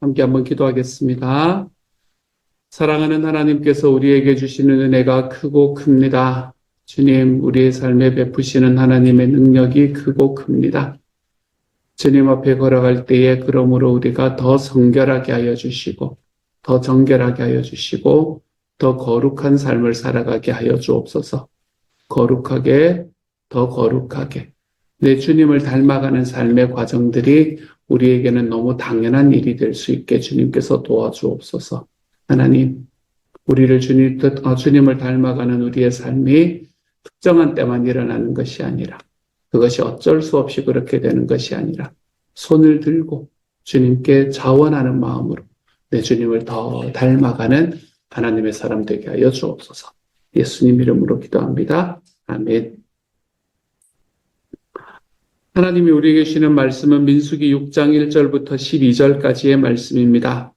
함께 한번 기도하겠습니다. 사랑하는 하나님께서 우리에게 주시는 은혜가 크고 큽니다. 주님, 우리의 삶에 베푸시는 하나님의 능력이 크고 큽니다. 주님 앞에 걸어갈 때에 그러므로 우리가 더 성결하게 하여 주시고, 더 정결하게 하여 주시고, 더 거룩한 삶을 살아가게 하여 주옵소서. 거룩하게, 더 거룩하게. 내 주님을 닮아가는 삶의 과정들이 우리에게는 너무 당연한 일이 될 수 있게 주님께서 도와주옵소서. 하나님, 우리를 주님을 닮아가는 우리의 삶이 특정한 때만 일어나는 것이 아니라, 그것이 어쩔 수 없이 그렇게 되는 것이 아니라, 손을 들고 주님께 자원하는 마음으로 내 주님을 더 닮아가는 하나님의 사람 되게 하여 주옵소서. 예수님 이름으로 기도합니다. 아멘. 하나님이 우리에게 주시는 말씀은 민수기 6장 1절부터 12절까지의 말씀입니다.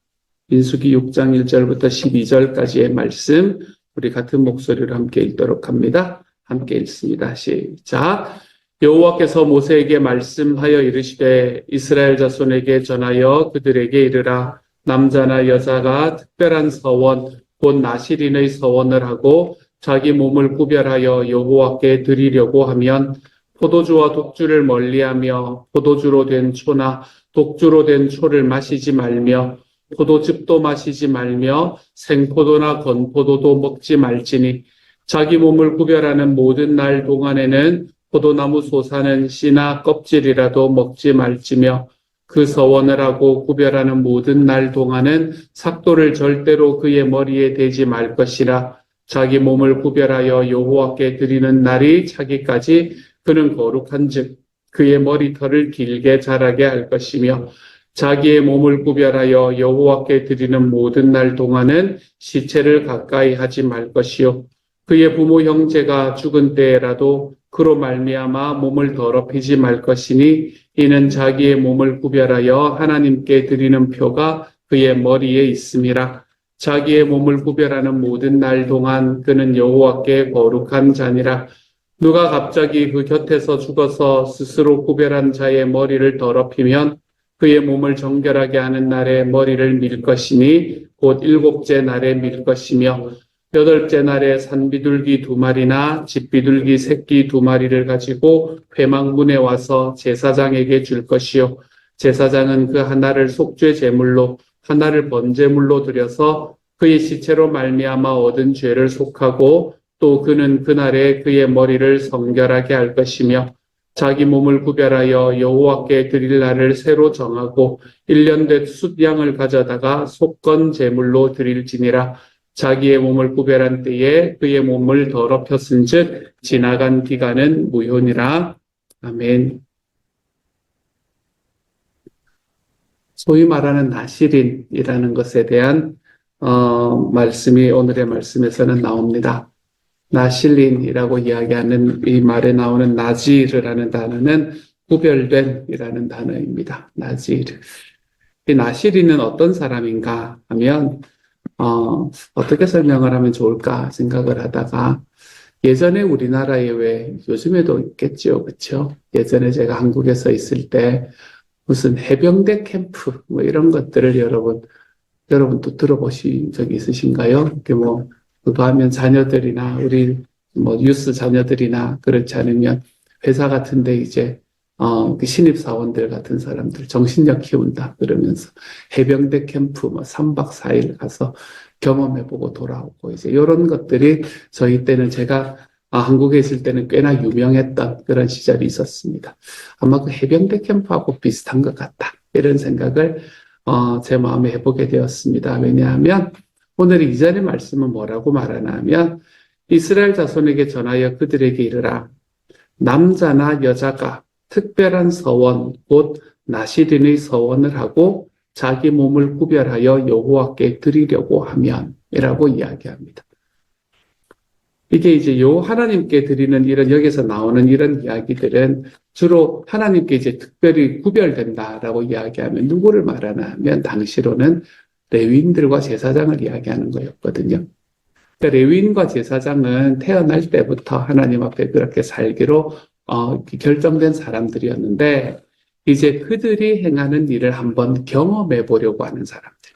민수기 6장 1절부터 12절까지의 말씀, 우리 같은 목소리로 함께 읽도록 합니다. 함께 읽습니다. 시작. 여호와께서 모세에게 말씀하여 이르시되 이스라엘 자손에게 전하여 그들에게 이르라. 남자나 여자가 특별한 서원, 곧 나실인의 서원을 하고 자기 몸을 구별하여 여호와께 드리려고 하면 포도주와 독주를 멀리하며 포도주로 된 초나 독주로 된 초를 마시지 말며 포도즙도 마시지 말며 생포도나 건포도도 먹지 말지니 자기 몸을 구별하는 모든 날 동안에는 포도나무 솟아는 씨나 껍질이라도 먹지 말지며 그 서원을 하고 구별하는 모든 날 동안은 삭도를 절대로 그의 머리에 대지 말 것이라. 자기 몸을 구별하여 여호와께 드리는 날이 차기까지 그는 거룩한즉 그의 머리털을 길게 자라게 할 것이며 자기의 몸을 구별하여 여호와께 드리는 모든 날 동안은 시체를 가까이 하지 말 것이요 그의 부모 형제가 죽은 때라도 그로 말미암아 몸을 더럽히지 말 것이니 이는 자기의 몸을 구별하여 하나님께 드리는 표가 그의 머리에 있음이라. 자기의 몸을 구별하는 모든 날 동안 그는 여호와께 거룩한 자니라. 누가 갑자기 그 곁에서 죽어서 스스로 구별한 자의 머리를 더럽히면 그의 몸을 정결하게 하는 날에 머리를 밀 것이니 곧 7째 날에 밀 것이며 8째 날에 산비둘기 2마리나 집비둘기 새끼 2마리를 가지고 회막문에 와서 제사장에게 줄 것이요 제사장은 그 하나를 속죄 제물로 하나를 번제물로 드려서 그의 시체로 말미암아 얻은 죄를 속하고 또 그는 그날에 그의 머리를 성결하게 할 것이며 자기 몸을 구별하여 여호와께 드릴 날을 새로 정하고 1년 된 숫양을 가져다가 속건 제물로 드릴지니라. 자기의 몸을 구별한 때에 그의 몸을 더럽혔은즉 지나간 기간은 무효니라. 아멘. 소위 말하는 나실인이라는 것에 대한 말씀이 오늘의 말씀에서는 나옵니다. 나실린이라고 이야기하는 이 말에 나오는 나지르라는 단어는 구별된이라는 단어입니다. 나지르. 이 나실린은 어떤 사람인가 하면 어떻게 설명을 하면 좋을까 생각을 하다가 예전에 우리나라에 왜 요즘에도 있겠죠, 그렇죠? 예전에 제가 한국에서 있을 때 무슨 해병대 캠프 뭐 이런 것들을 여러분도 들어보신 적이 있으신가요? 이렇게 뭐 그거하면 자녀들이나 우리 뭐 뉴스 자녀들이나 그렇지 않으면 회사 같은데 이제 그 신입사원들 같은 사람들 정신력 키운다 그러면서 해병대 캠프 뭐 3박 4일 가서 경험해보고 돌아오고 이제 이런 것들이 저희 때는 제가 한국에 있을 때는 꽤나 유명했던 그런 시절이 있었습니다. 아마 그 해병대 캠프하고 비슷한 것 같다 이런 생각을 제 마음에 해보게 되었습니다. 왜냐하면 오늘 이전의 말씀은 뭐라고 말하나 하면 이스라엘 자손에게 전하여 그들에게 이르라. 남자나 여자가 특별한 서원, 곧 나실인의 서원을 하고 자기 몸을 구별하여 여호와께 드리려고 하면 이라고 이야기합니다. 이게 이제 하나님께 드리는 이런 여기서 나오는 이런 이야기들은 주로 하나님께 이제 특별히 구별된다라고 이야기하면 누구를 말하나 하면 당시로는 레위인들과 제사장을 이야기하는 거였거든요. 그러니까 레위인과 제사장은 태어날 때부터 하나님 앞에 그렇게 살기로 결정된 사람들이었는데 이제 그들이 행하는 일을 한번 경험해 보려고 하는 사람들,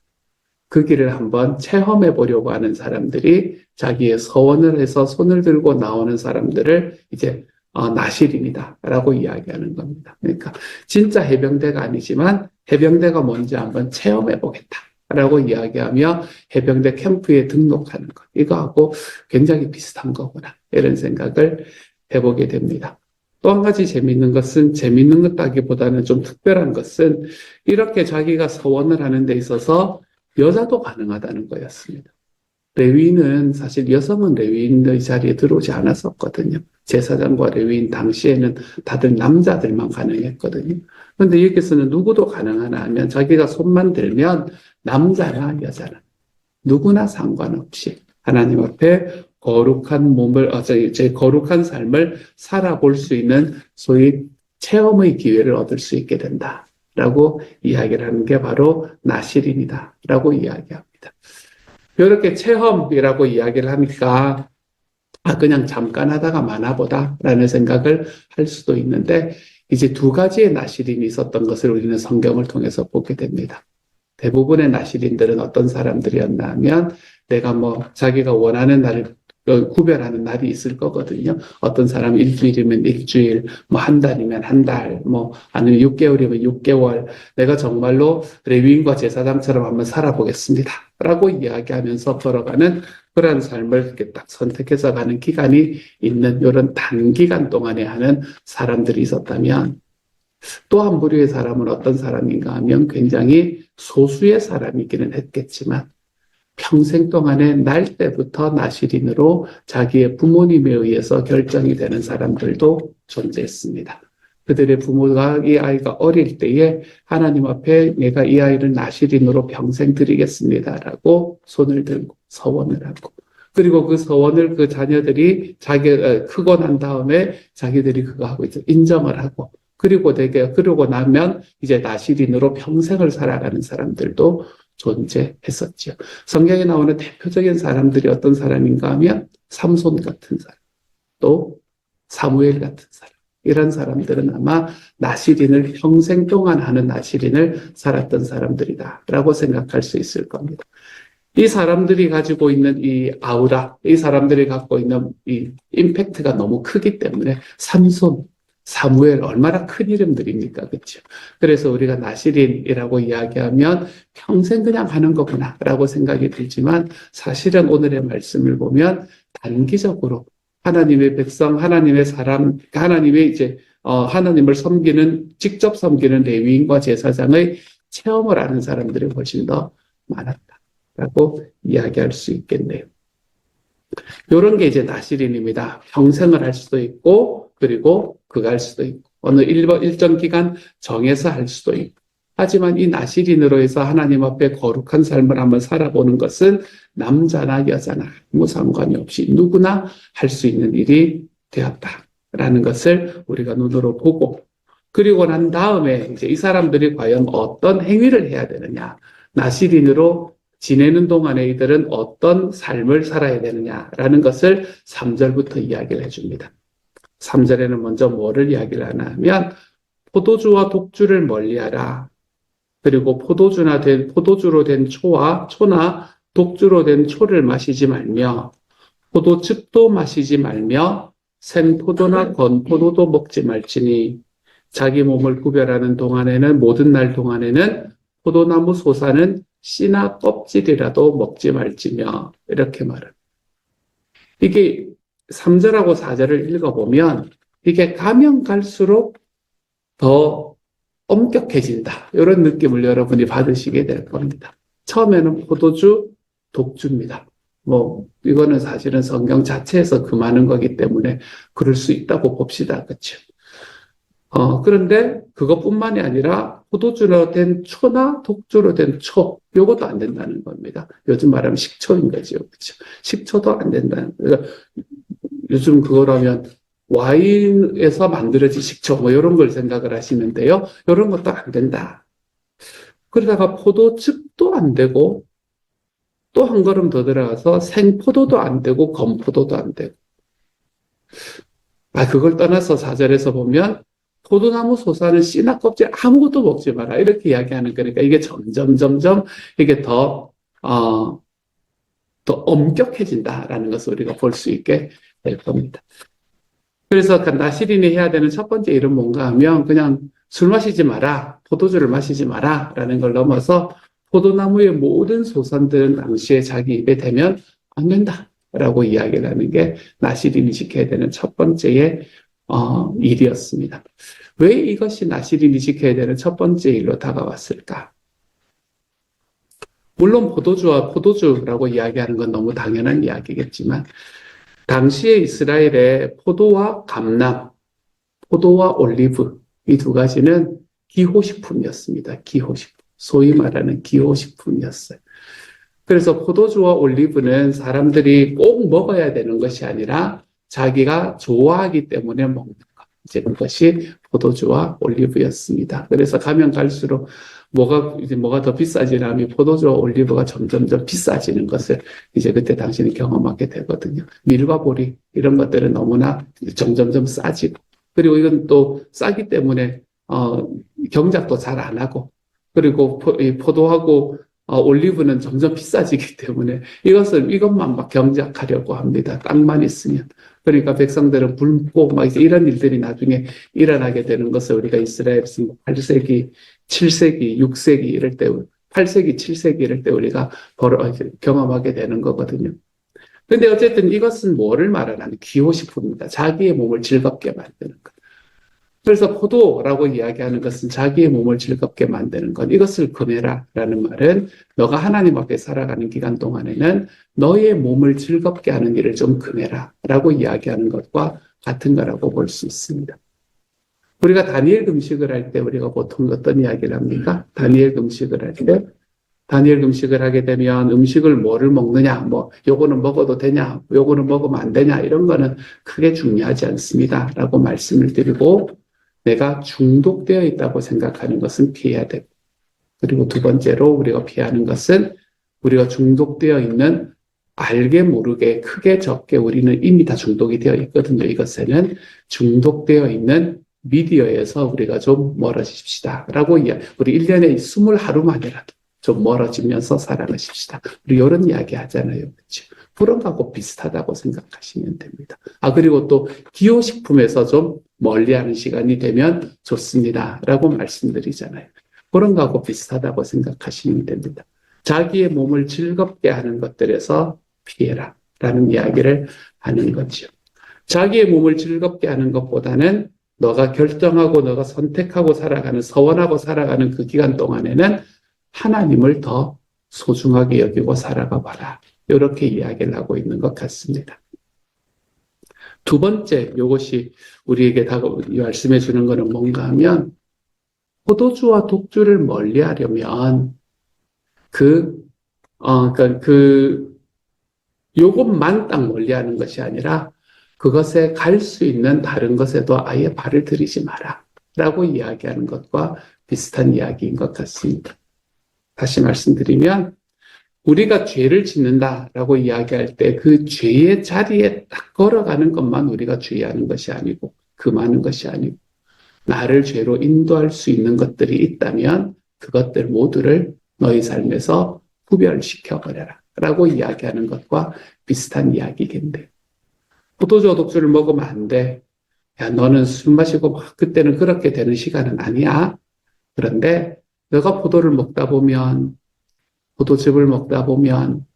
그 길을 한번 체험해 보려고 하는 사람들이 자기의 서원을 해서 손을 들고 나오는 사람들을 이제 나실인이다라고 이야기하는 겁니다. 그러니까 진짜 해병대가 아니지만 해병대가 뭔지 한번 체험해 보겠다라고 이야기하며 해병대 캠프에 등록하는 것, 이거하고 굉장히 비슷한 거구나, 이런 생각을 해보게 됩니다. 또 한 가지 재미있는 것은, 재미있는 것다기보다는 좀 특별한 것은, 이렇게 자기가 서원을 하는 데 있어서 여자도 가능하다는 거였습니다. 레위인은 사실 여성은 레위인의 자리에 들어오지 않았었거든요. 제사장과 레위인 당시에는 다들 남자들만 가능했거든요. 그런데 여기서는 누구도 가능하나 하면, 자기가 손만 들면 남자나 여자나 누구나 상관없이 하나님 앞에 거룩한 몸을, 제 거룩한 삶을 살아볼 수 있는 소위 체험의 기회를 얻을 수 있게 된다라고 이야기를 하는 게 바로 나실인이다라고 이야기합니다. 이렇게 체험이라고 이야기를 하니까 그냥 잠깐 하다가 마나보다라는 생각을 할 수도 있는데, 이제 두 가지의 나실인이 있었던 것을 우리는 성경을 통해서 보게 됩니다. 대부분의 나실인들은 어떤 사람들이었나 하면, 내가 자기가 원하는 날을 구별하는 날이 있을 거거든요. 어떤 사람은 일주일이면 일주일, 한 달이면 한 달, 아니면 6개월이면 6개월, 내가 정말로 레위인과 제사장처럼 한번 살아보겠습니다 라고 이야기하면서 걸어가는 그러한 삶을 이렇게 딱 선택해서 가는 기간이 있는 이런 단기간 동안에 하는 사람들이 있었다면, 또 한 부류의 사람은 어떤 사람인가 하면 굉장히 소수의 사람이기는 했겠지만 평생 동안에 날 때부터 나실인으로 자기의 부모님에 의해서 결정이 되는 사람들도 존재했습니다. 그들의 부모가 이 아이가 어릴 때에 하나님 앞에 내가 이 아이를 나실인으로 평생 드리겠습니다라고 손을 들고 서원을 하고, 그리고 그 서원을 그 자녀들이 크고 난 다음에 자기들이 그거 하고 이제 인정을 하고, 그러고 나면 이제 나실인으로 평생을 살아가는 사람들도 존재했었죠. 성경에 나오는 대표적인 사람들이 어떤 사람인가 하면 삼손 같은 사람, 또 사무엘 같은 사람, 이런 사람들은 아마 나실인을 평생 동안 하는 나실인을 살았던 사람들이다라고 생각할 수 있을 겁니다. 이 사람들이 가지고 있는 이 아우라, 이 사람들이 갖고 있는 이 임팩트가 너무 크기 때문에 삼손, 사무엘, 얼마나 큰 이름들입니까? 그렇죠? 그래서 우리가 나실인이라고 이야기하면 평생 그냥 하는 거구나 라고 생각이 들지만, 사실은 오늘의 말씀을 보면 단기적으로 하나님의 백성, 하나님의 사람, 하나님을 직접 섬기는 레위인과 제사장의 체험을 하는 사람들이 훨씬 더 많았다라고 이야기할 수 있겠네요. 이런 게 이제 나실인입니다. 평생을 할 수도 있고, 그리고 그거 할 수도 있고, 어느 일정 기간 정해서 할 수도 있고. 하지만 이 나실인으로 해서 하나님 앞에 거룩한 삶을 한번 살아보는 것은 남자나 여자나 아무 상관이 없이 누구나 할 수 있는 일이 되었다라는 것을 우리가 눈으로 보고, 그리고 난 다음에 이제 이 사람들이 과연 어떤 행위를 해야 되느냐, 나실인으로 지내는 동안에 이들은 어떤 삶을 살아야 되느냐라는 것을 3절부터 이야기를 해줍니다. 3절에는 먼저 뭐를 이야기를 하나 하면, 포도주와 독주를 멀리하라. 그리고 포도주로 된 초나 독주로 된 초를 마시지 말며, 포도즙도 마시지 말며, 생포도나 건포도도 먹지 말지니, 자기 몸을 구별하는 동안에는, 모든 날 동안에는 포도나무 솟아는 씨나 껍질이라도 먹지 말지며, 이렇게 말합니다. 이게 3절하고 4절을 읽어보면 이게 가면 갈수록 더 엄격해진다, 이런 느낌을 여러분이 받으시게 될 겁니다. 처음에는 포도주, 독주입니다. 이거는 사실은 성경 자체에서 금하는 거기 때문에 그럴 수 있다고 봅시다. 그렇죠? 그런데 그것뿐만이 아니라 포도주로 된 초나 독주로 된 초, 요것도 안 된다는 겁니다. 요즘 말하면 식초인 거죠. 그렇죠? 식초도 안 된다는 거예요. 요즘 그거라면 와인에서 만들어진 식초, 이런 걸 생각을 하시는데요. 이런 것도 안 된다. 그러다가 포도즙도 안 되고, 또 한 걸음 더 들어가서 생포도도 안 되고, 건포도도 안 되고. 그걸 떠나서 4절에서 보면, 포도나무 솟아는 씨나 껍질 아무것도 먹지 마라. 이렇게 이야기하는 거니까 이게 점점 이게 더 엄격해진다라는 것을 우리가 볼 수 있게 될 겁니다. 그래서 나시린이 해야 되는 첫 번째 일은 뭔가 하면 그냥 술 마시지 마라, 포도주를 마시지 마라 라는 걸 넘어서 포도나무의 모든 소산들은 당시에 자기 입에 대면 안 된다라고 이야기를 하는 게 나시린이 지켜야 되는 첫 번째의 일이었습니다. 왜 이것이 나시린이 지켜야 되는 첫 번째 일로 다가왔을까? 물론 포도주와 포도주라고 이야기하는 건 너무 당연한 이야기겠지만 당시에 이스라엘에 포도와 감람, 포도와 올리브 이 두 가지는 기호식품이었습니다. 기호식품. 소위 말하는 기호식품이었어요. 그래서 포도주와 올리브는 사람들이 꼭 먹어야 되는 것이 아니라 자기가 좋아하기 때문에 먹는 것. 이제 그것이 포도주와 올리브였습니다. 그래서 가면 갈수록 뭐가 더 비싸지냐면 포도주와 올리브가 점점점 비싸지는 것을 이제 그때 당시는 경험하게 되거든요. 밀과 보리 이런 것들은 너무나 점점점 싸지고 그리고 이건 또 싸기 때문에 경작도 잘 안 하고 그리고 포도하고 올리브는 점점 비싸지기 때문에 이것만 막 경작하려고 합니다. 땅만 있으면. 그러니까 백성들은 굶고 막 이런 일들이 나중에 일어나게 되는 것을 우리가 이스라엘에서 8세기, 7세기, 6세기 이럴 때, 8세기, 7세기 이럴 때 우리가 경험하게 되는 거거든요. 근데 어쨌든 이것은 뭐를 말하는 기호식품입니다. 자기의 몸을 즐겁게 만드는 것. 그래서 포도라고 이야기하는 것은 자기의 몸을 즐겁게 만드는 것. 이것을 금해라라는 말은 너가 하나님 앞에 살아가는 기간 동안에는 너의 몸을 즐겁게 하는 일을 좀 금해라라고 이야기하는 것과 같은 거라고 볼 수 있습니다. 우리가 다니엘 금식을 할 때 우리가 보통 어떤 이야기를 합니까? 다니엘 금식을 할 때 다니엘 금식을 하게 되면 음식을 뭐를 먹느냐, 요거는 먹어도 되냐, 요거는 먹으면 안 되냐, 이런 거는 크게 중요하지 않습니다. 라고 말씀을 드리고, 내가 중독되어 있다고 생각하는 것은 피해야 되고, 그리고 두 번째로 우리가 피하는 것은 우리가 중독되어 있는 알게 모르게 크게 적게 우리는 이미 다 중독이 되어 있거든요. 이것에는 중독되어 있는 미디어에서 우리가 좀 멀어집시다. 라고 우리 1년에 20하루만이라도 좀 멀어지면서 살아가십시다. 우리 이런 이야기 하잖아요. 그렇죠? 그런 거하고 비슷하다고 생각하시면 됩니다. 그리고 또 기호식품에서 좀 멀리하는 시간이 되면 좋습니다. 라고 말씀드리잖아요. 그런 거하고 비슷하다고 생각하시면 됩니다. 자기의 몸을 즐겁게 하는 것들에서 피해라. 라는 이야기를 하는 거죠. 자기의 몸을 즐겁게 하는 것보다는 너가 결정하고 너가 선택하고 살아가는, 서원하고 살아가는 그 기간 동안에는 하나님을 더 소중하게 여기고 살아가 봐라. 이렇게 이야기를 하고 있는 것 같습니다. 두 번째, 이것이 우리에게 말씀해 주는 것은 뭔가 하면, 포도주와 독주를 멀리 하려면, 요것만 딱 멀리 하는 것이 아니라, 그것에 갈 수 있는 다른 것에도 아예 발을 들이지 마라. 라고 이야기하는 것과 비슷한 이야기인 것 같습니다. 다시 말씀드리면, 우리가 죄를 짓는다라고 이야기할 때 그 죄의 자리에 딱 걸어가는 것만 우리가 주의하는 것이 아니고, 금하는 것이 아니고, 나를 죄로 인도할 수 있는 것들이 있다면 그것들 모두를 너희 삶에서 구별시켜버려라. 라고 이야기하는 것과 비슷한 이야기겠는데, 포도주와 독주를 먹으면 안 돼. 야, 너는 술 마시고 그때는 그렇게 되는 시간은 아니야. 그런데 너가 포도를 먹다 보면, 포도즙을 먹다 보면,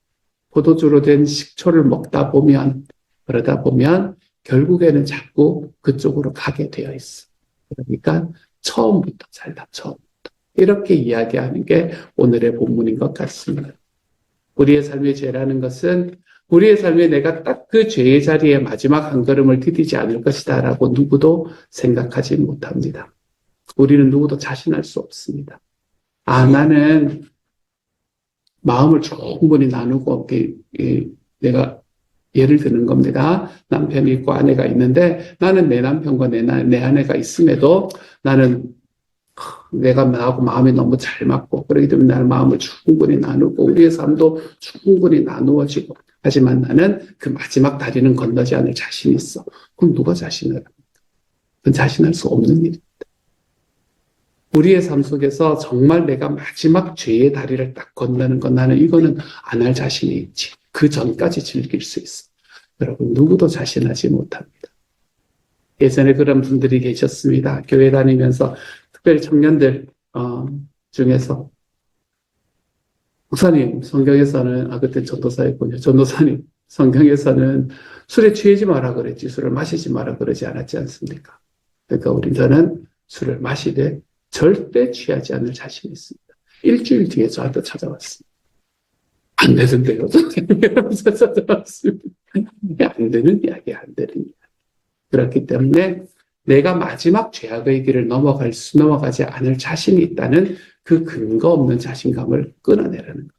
포도주로 된 식초를 먹다 보면, 그러다 보면 결국에는 자꾸 그쪽으로 가게 되어 있어. 그러니까 처음부터 잘라, 처음부터. 이렇게 이야기하는 게 오늘의 본문인 것 같습니다. 우리의 삶의 죄라는 것은 우리의 삶에 내가 딱 그 죄의 자리에 마지막 한 걸음을 디디지 않을 것이다 라고 누구도 생각하지 못합니다. 우리는 누구도 자신할 수 없습니다. 나는 마음을 충분히 나누고 내가 예를 드는 겁니다. 남편이 있고 아내가 있는데 나는 내 남편과 내 아내가 있음에도 나는 내가 나하고 마음이 너무 잘 맞고 그렇기 때문에 나는 마음을 충분히 나누고 우리의 삶도 충분히 나누어지고 하지만 나는 그 마지막 다리는 건너지 않을 자신이 있어. 그럼 누가 자신을 합니까? 그건 자신할 수 없는 일입니다. 우리의 삶 속에서 정말 내가 마지막 죄의 다리를 딱 건너는 건 나는 이거는 안 할 자신이 있지. 그 전까지 즐길 수 있어. 여러분, 누구도 자신하지 못합니다. 예전에 그런 분들이 계셨습니다. 교회 다니면서 특별히 청년들 중에서 목사님, 성경에서는 그때 전도사였군요. 전도사님, 성경에서는 술에 취하지 마라 그랬지 술을 마시지 마라 그러지 않았지 않습니까? 그러니까 저는 술을 마시되 절대 취하지 않을 자신이 있습니다. 일주일 뒤에 저한테 찾아왔습니다. 안 되던데요, 선생님. 이러면서 찾아왔습니다. 안 되는 이야기, 안 되는 이야기. 그렇기 때문에 내가 마지막 죄악의 길을 넘어가지 않을 자신이 있다는 그 근거 없는 자신감을 끊어내라는 겁니다.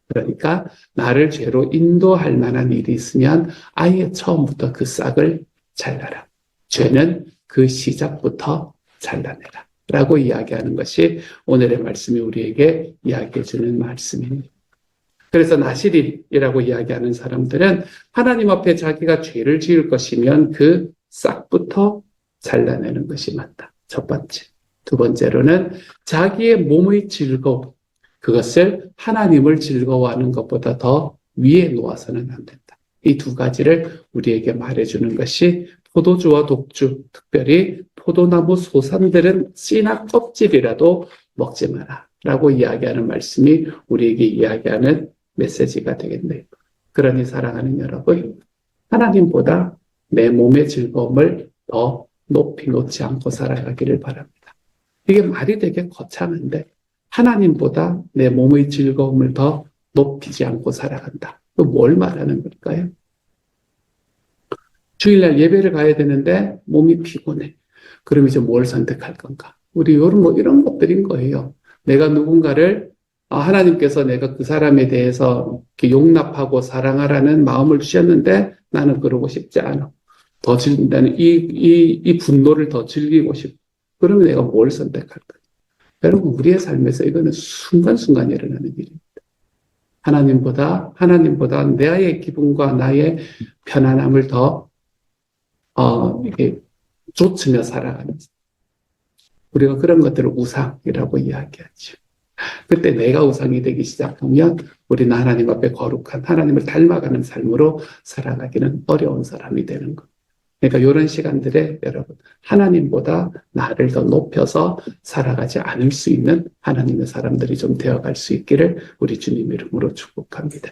그러니까 나를 죄로 인도할 만한 일이 있으면 아예 처음부터 그 싹을 잘라라. 죄는 그 시작부터 잘라내라. 라고 이야기하는 것이 오늘의 말씀이 우리에게 이야기해 주는 말씀입니다. 그래서 나실인이라고 이야기하는 사람들은 하나님 앞에 자기가 죄를 지을 것이면 그 싹부터 잘라내는 것이 맞다. 첫 번째. 두 번째로는 자기의 몸의 즐거움, 그것을 하나님을 즐거워하는 것보다 더 위에 놓아서는 안 된다. 이 두 가지를 우리에게 말해주는 것이 포도주와 독주, 특별히 포도나무 소산들은 씨나 껍질이라도 먹지 마라 라고 이야기하는 말씀이 우리에게 이야기하는 메시지가 되겠네요. 그러니 사랑하는 여러분, 하나님보다 내 몸의 즐거움을 더 높이 놓지 않고 살아가기를 바랍니다. 이게 말이 되게 거창한데 하나님보다 내 몸의 즐거움을 더 높이지 않고 살아간다. 뭘 말하는 걸까요? 주일날 예배를 가야 되는데 몸이 피곤해. 그럼 이제 뭘 선택할 건가? 우리 이런 것들인 거예요. 내가 누군가를 하나님께서 내가 그 사람에 대해서 이렇게 용납하고 사랑하라는 마음을 주셨는데 나는 그러고 싶지 않아. 나는 이 분노를 더 즐기고 싶어. 그러면 내가 뭘 선택할까? 여러분, 우리의 삶에서 이거는 순간순간 일어나는 일입니다. 하나님보다 나의 기분과 나의 편안함을 더 이렇게 좇으며 살아가는. 우리가 그런 것들을 우상이라고 이야기하죠. 그때 내가 우상이 되기 시작하면 우리는 하나님 앞에 거룩한 하나님을 닮아가는 삶으로 살아가기는 어려운 사람이 되는 것. 그러니까 이런 시간들에 여러분, 하나님보다 나를 더 높여서 살아가지 않을 수 있는 하나님의 사람들이 좀 되어갈 수 있기를 우리 주님 이름으로 축복합니다.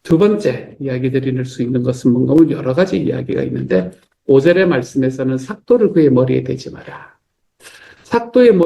두 번째 이야기 드릴 수 있는 것은 뭔가 여러 가지 이야기가 있는데 5절의 말씀에서는 삭도를 그의 머리에 대지 마라. 삭도의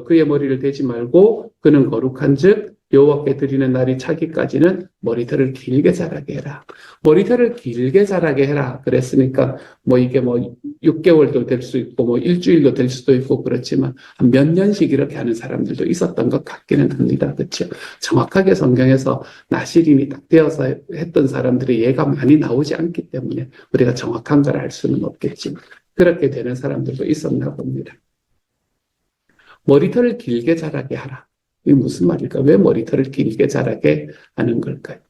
그의 머리를 대지 말고 그는 거룩한즉 여호와께 드리는 날이 차기까지는 머리털을 길게 자라게 해라. 머리털을 길게 자라게 해라. 그랬으니까 이게 6개월도 될 수 있고 일주일도 될 수도 있고 그렇지만 한 몇 년씩 이렇게 하는 사람들도 있었던 것 같기는 합니다. 그렇죠? 정확하게 성경에서 나실인이 딱 되어서 했던 사람들의 예가 많이 나오지 않기 때문에 우리가 정확한 걸 알 수는 없겠지만 그렇게 되는 사람들도 있었나 봅니다. 머리털을 길게 자라게 하라. 이게 무슨 말일까? 왜 머리털을 길게 자라게 하는 걸까요?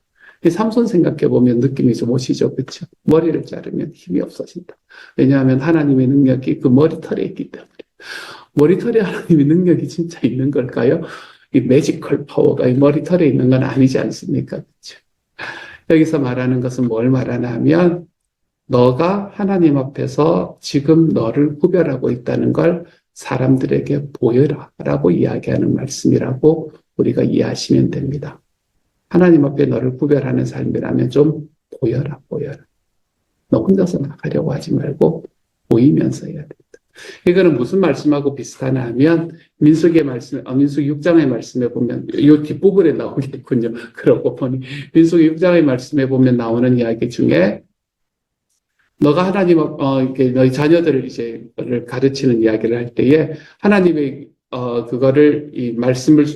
삼손 생각해보면 느낌이 좀 오시죠? 그렇죠? 머리를 자르면 힘이 없어진다. 왜냐하면 하나님의 능력이 그 머리털에 있기 때문에. 머리털에 하나님의 능력이 진짜 있는 걸까요? 이 매지컬 파워가 이 머리털에 있는 건 아니지 않습니까? 그렇죠? 여기서 말하는 것은 뭘 말하나 하면 너가 하나님 앞에서 지금 너를 구별하고 있다는 걸 사람들에게 보여라 라고 이야기하는 말씀이라고 우리가 이해하시면 됩니다. 하나님 앞에 너를 구별하는 삶이라면 좀 보여라. 너 혼자서 나가려고 하지 말고 보이면서 해야 된다. 이거는 무슨 말씀하고 비슷하나 하면 민수기 6장의 말씀에 보면 이 뒷부분에 나오겠군요. 그러고 보니 민수기 6장의 말씀에 보면 나오는 이야기 중에 너가 하나님, 이렇게 너희 자녀들을 가르치는 이야기를 할 때에 하나님의, 그거를, 이 말씀을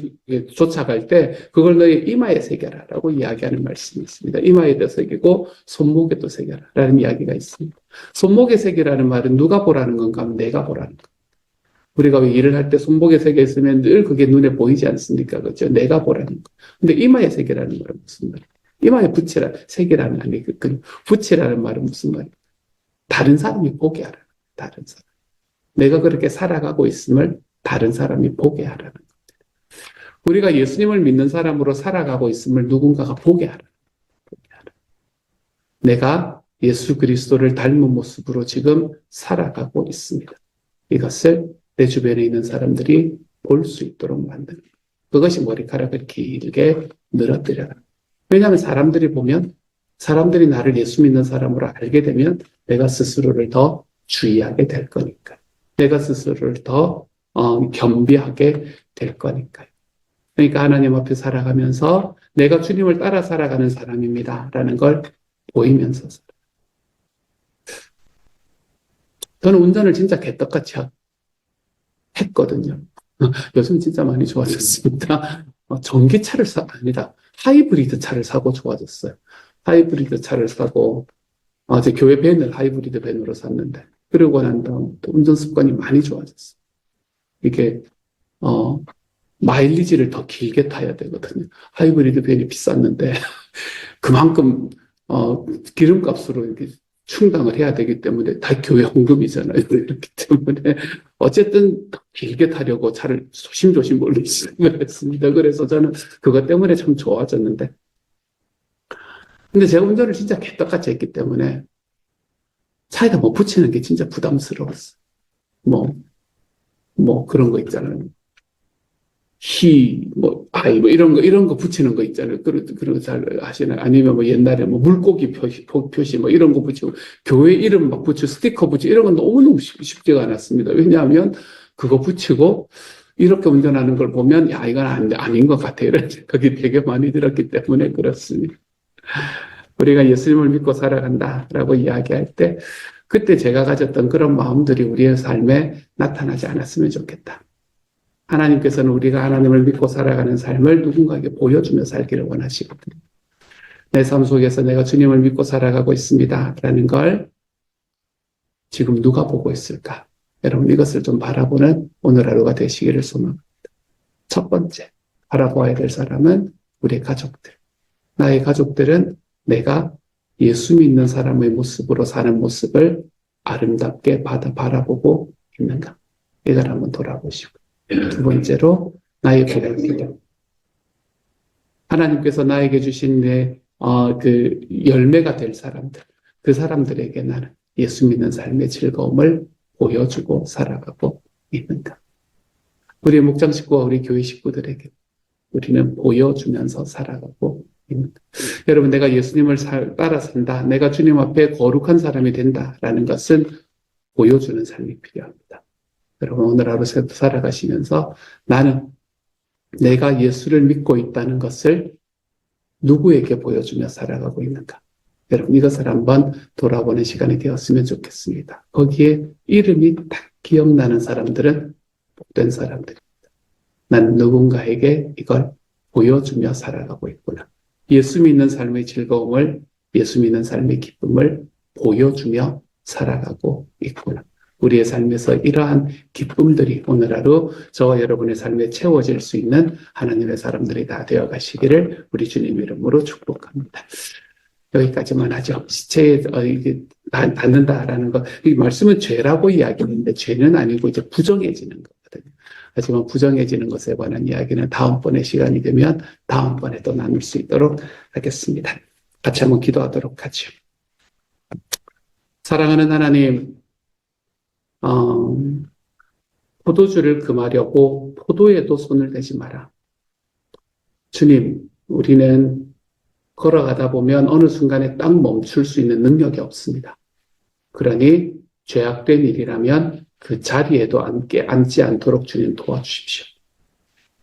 쫓아갈 때 그걸 너희 이마에 새겨라 라고 이야기하는 말씀이 있습니다. 이마에도 새기고 손목에도 새겨라 라는 이야기가 있습니다. 손목에 새기라는 말은 누가 보라는 건가 하면 내가 보라는 거. 우리가 왜 일을 할 때 손목에 새겨 있으면 늘 그게 눈에 보이지 않습니까? 그렇죠? 내가 보라는 거. 근데 이마에 새기라는 말은 무슨 말이에요? 이마에 새기라는 아니, 붙이라는 말은 무슨 말이에요? 다른 사람이 보게 하라. 다른 사람. 내가 그렇게 살아가고 있음을 다른 사람이 보게 하라는 거예요. 우리가 예수님을 믿는 사람으로 살아가고 있음을 누군가가 보게 하라. 내가 예수 그리스도를 닮은 모습으로 지금 살아가고 있습니다. 이것을 내 주변에 있는 사람들이 볼 수 있도록 만드는 거예요. 그것이 머리카락을 길게 늘어뜨려라. 왜냐하면 사람들이 보면, 사람들이 나를 예수 믿는 사람으로 알게 되면 내가 스스로를 더 주의하게 될 거니까요. 내가 스스로를 더 겸비하게 될 거니까요. 그러니까 하나님 앞에 살아가면서 내가 주님을 따라 살아가는 사람입니다 라는 걸 보이면서 살아요. 저는 운전을 진짜 개떡같이 했거든요. 요즘 진짜 많이 좋아졌습니다. 전기차를 아니다. 하이브리드 차를 사고 좋아졌어요. 하이브리드 차를 사고, 제 교회 밴을 하이브리드 밴으로 샀는데, 그러고 난 다음 또 운전 습관이 많이 좋아졌어요. 이게, 마일리지를 더 길게 타야 되거든요. 하이브리드 밴이 비쌌는데, 그만큼, 기름값으로 이렇게 충당을 해야 되기 때문에 다 교회 헌금이잖아요. 그렇기 때문에 어쨌든 길게 타려고 차를 조심조심 몰래 시작을 했습니다. 그래서 저는 그것 때문에 참 좋아졌는데, 근데 제가 운전을 진짜 개떡같이 했기 때문에 차에다 뭐 붙이는 게 진짜 부담스러웠어요. 뭐 그런 거 있잖아요. 이런 거 붙이는 거 있잖아요. 그런 거 잘 아시나요? 아니면 뭐 옛날에 뭐 물고기 표시 뭐 이런 거 붙이고, 교회 이름 막 붙이고, 스티커 붙이고, 이런 건 너무너무 쉽지가 않았습니다. 왜냐하면 그거 붙이고, 이렇게 운전하는 걸 보면, 야, 이건 아닌 것 같아. 이런 생각이 되게 많이 들었기 때문에 그렇습니다. 우리가 예수님을 믿고 살아간다라고 이야기할 때, 그때 제가 가졌던 그런 마음들이 우리의 삶에 나타나지 않았으면 좋겠다. 하나님께서는 우리가 하나님을 믿고 살아가는 삶을 누군가에게 보여주며 살기를 원하시거든요. 내 삶 속에서 내가 주님을 믿고 살아가고 있습니다 라는 걸 지금 누가 보고 있을까? 여러분, 이것을 좀 바라보는 오늘 하루가 되시기를 소망합니다. 첫 번째, 바라보아야 될 사람은 우리의 가족들. 나의 가족들은 내가 예수 믿는 사람의 모습으로 사는 모습을 아름답게 바라보고 있는가? 이걸 한번 돌아보시고. 두 번째로, 나의 부모들. 하나님께서 나에게 주신 그 열매가 될 사람들, 그 사람들에게 나는 예수 믿는 삶의 즐거움을 보여주고 살아가고 있는가? 우리 목장 식구와 우리 교회 식구들에게 우리는 보여주면서 살아가고 있는가? 여러분, 내가 예수님을 따라 산다, 내가 주님 앞에 거룩한 사람이 된다라는 것은 보여주는 삶이 필요합니다. 여러분, 오늘 하루 살아가시면서 나는 내가 예수를 믿고 있다는 것을 누구에게 보여주며 살아가고 있는가? 여러분, 이것을 한번 돌아보는 시간이 되었으면 좋겠습니다. 거기에 이름이 딱 기억나는 사람들은 복된 사람들입니다. 난 누군가에게 이걸 보여주며 살아가고 있구나. 예수 믿는 삶의 즐거움을, 예수 믿는 삶의 기쁨을 보여주며 살아가고 있구나. 우리의 삶에서 이러한 기쁨들이 오늘 하루 저와 여러분의 삶에 채워질 수 있는 하나님의 사람들이 다 되어 가시기를 우리 주님 이름으로 축복합니다. 여기까지만 하죠. 시체에 닿는다라는 것, 이 말씀은 죄라고 이야기하는데 죄는 아니고 이제 부정해지는 거거든요. 하지만 부정해지는 것에 관한 이야기는 다음번에 시간이 되면 다음번에 또 나눌 수 있도록 하겠습니다. 같이 한번 기도하도록 하죠. 사랑하는 하나님, 포도주를 금하려고 포도에도 손을 대지 마라. 주님, 우리는 걸어가다 보면 어느 순간에 딱 멈출 수 있는 능력이 없습니다. 그러니 죄악된 일이라면 그 자리에도 앉지 않도록 주님 도와주십시오.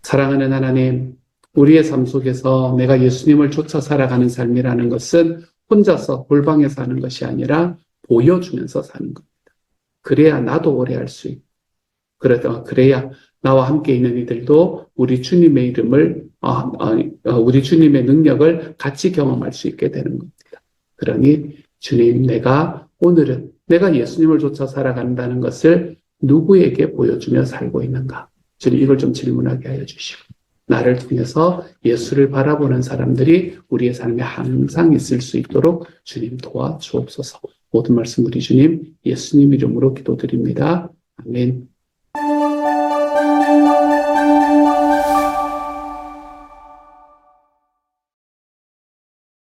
사랑하는 하나님, 우리의 삶 속에서 내가 예수님을 쫓아 살아가는 삶이라는 것은 혼자서 골방에서 하는 것이 아니라 보여주면서 사는 겁니다. 그래야 나도 오래 할 수 있고, 그래야 나와 함께 있는 이들도 우리 주님의 이름을, 우리 주님의 능력을 같이 경험할 수 있게 되는 겁니다. 그러니 주님, 오늘은 내가 예수님을 쫓아 살아간다는 것을 누구에게 보여주며 살고 있는가? 주님, 이걸 좀 질문하게 하여 주시고, 나를 통해서 예수를 바라보는 사람들이 우리의 삶에 항상 있을 수 있도록 주님 도와주옵소서. 모든 말씀 우리 주님 예수님 이름으로 기도드립니다. 아멘.